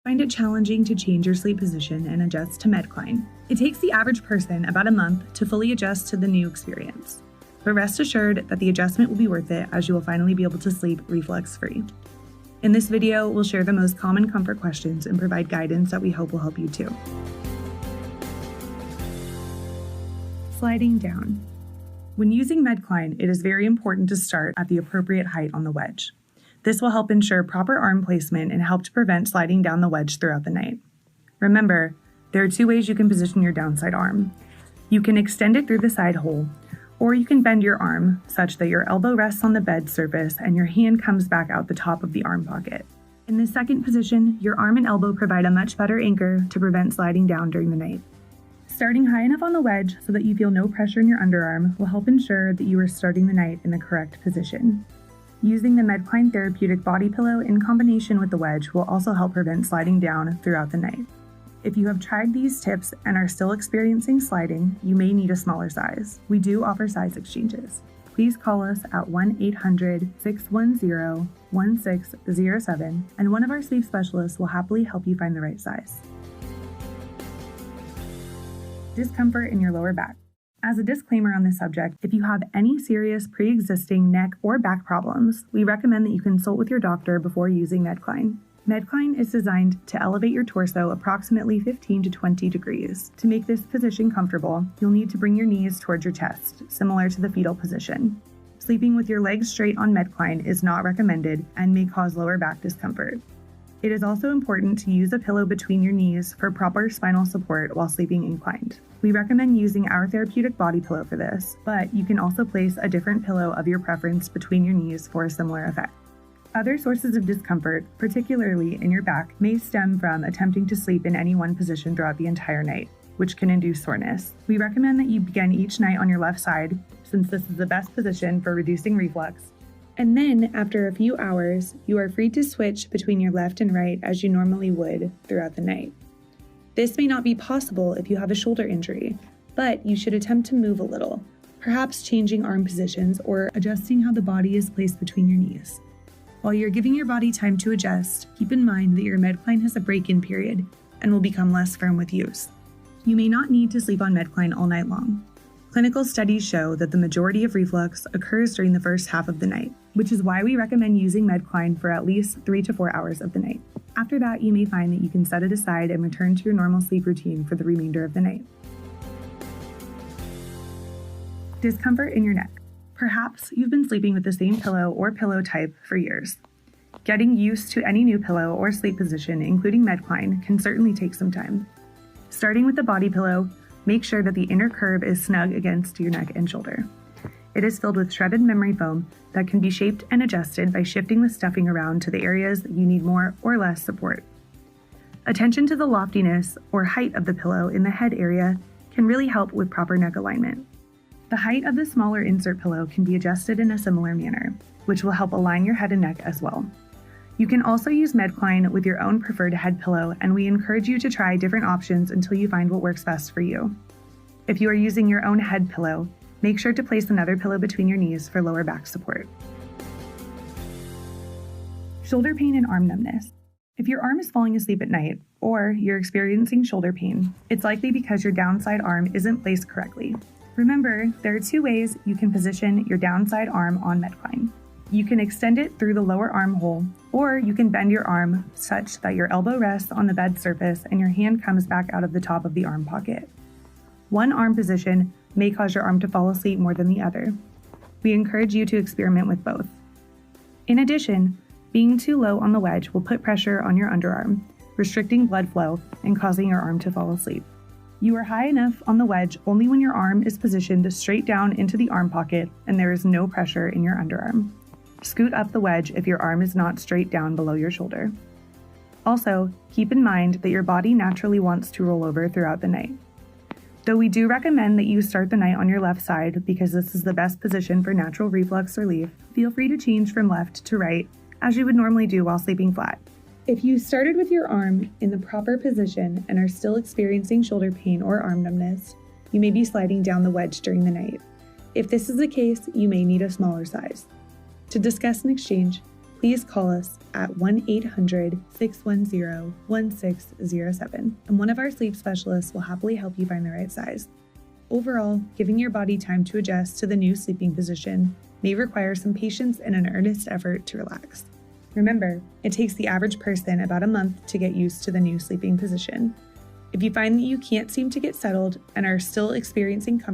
Find it challenging to change your sleep position and adjust to Medcline. It takes the average person about a month to fully adjust to the new experience. But rest assured that the adjustment will be worth it, as you will finally be able to sleep reflex-free. In this video, we'll share the most common comfort questions and provide guidance that we hope will help you too. Sliding down. When using Medcline, it is very important to start at the appropriate height on the wedge. This will help ensure proper arm placement and help to prevent sliding down the wedge throughout the night. Remember, there are two ways you can position your downside arm. You can extend it through the side hole, or you can bend your arm such that your elbow rests on the bed surface and your hand comes back out the top of the arm pocket. In this second position, your arm and elbow provide a much better anchor to prevent sliding down during the night. Starting high enough on the wedge so that you feel no pressure in your underarm will help ensure that you are starting the night in the correct position. Using the Medcline therapeutic body pillow in combination with the wedge will also help prevent sliding down throughout the night. If you have tried these tips and are still experiencing sliding, you may need a smaller size. We do offer size exchanges. Please call us at 1-800-610-1607 and one of our sleep specialists will happily help you find the right size. Discomfort in your lower back. As a disclaimer on this subject, if you have any serious pre-existing neck or back problems, we recommend that you consult with your doctor before using Medcline. Medcline is designed to elevate your torso approximately 15 to 20 degrees. To make this position comfortable, you'll need to bring your knees towards your chest, similar to the fetal position. Sleeping with your legs straight on Medcline is not recommended and may cause lower back discomfort. It is also important to use a pillow between your knees for proper spinal support while sleeping inclined. We recommend using our therapeutic body pillow for this, but you can also place a different pillow of your preference between your knees for a similar effect. Other sources of discomfort, particularly in your back, may stem from attempting to sleep in any one position throughout the entire night, which can induce soreness. We recommend that you begin each night on your left side, since this is the best position for reducing reflux. And then, after a few hours, you are free to switch between your left and right as you normally would throughout the night. This may not be possible if you have a shoulder injury, but you should attempt to move a little, perhaps changing arm positions or adjusting how the body is placed between your knees. While you're giving your body time to adjust, keep in mind that your Medcline has a break-in period and will become less firm with use. You may not need to sleep on Medcline all night long. Clinical studies show that the majority of reflux occurs during the first half of the night, which is why we recommend using Medcline for at least 3 to 4 hours of the night. After that, you may find that you can set it aside and return to your normal sleep routine for the remainder of the night. Discomfort in your neck. Perhaps you've been sleeping with the same pillow or pillow type for years. Getting used to any new pillow or sleep position, including Medcline, can certainly take some time. Starting with the body pillow, make sure that the inner curve is snug against your neck and shoulder. It is filled with shredded memory foam that can be shaped and adjusted by shifting the stuffing around to the areas that you need more or less support. Attention to the loftiness or height of the pillow in the head area can really help with proper neck alignment. The height of the smaller insert pillow can be adjusted in a similar manner, which will help align your head and neck as well. You can also use Medcline with your own preferred head pillow, and we encourage you to try different options until you find what works best for you. If you are using your own head pillow, make sure to place another pillow between your knees for lower back support. Shoulder pain and arm numbness. If your arm is falling asleep at night, or you're experiencing shoulder pain, it's likely because your downside arm isn't placed correctly. Remember, there are two ways you can position your downside arm on Medcline. You can extend it through the lower armhole, or you can bend your arm such that your elbow rests on the bed surface and your hand comes back out of the top of the arm pocket. One arm position may cause your arm to fall asleep more than the other. We encourage you to experiment with both. In addition, being too low on the wedge will put pressure on your underarm, restricting blood flow and causing your arm to fall asleep. You are high enough on the wedge only when your arm is positioned straight down into the arm pocket and there is no pressure in your underarm. Scoot up the wedge if your arm is not straight down below your shoulder. Also, keep in mind that your body naturally wants to roll over throughout the night. Though we do recommend that you start the night on your left side because this is the best position for natural reflux relief, feel free to change from left to right as you would normally do while sleeping flat. If you started with your arm in the proper position and are still experiencing shoulder pain or arm numbness, you may be sliding down the wedge during the night. If this is the case, you may need a smaller size. To discuss an exchange, please call us at 1-800-610-1607, and one of our sleep specialists will happily help you find the right size. Overall, giving your body time to adjust to the new sleeping position may require some patience and an earnest effort to relax. Remember, it takes the average person about a month to get used to the new sleeping position. If you find that you can't seem to get settled and are still experiencing comfort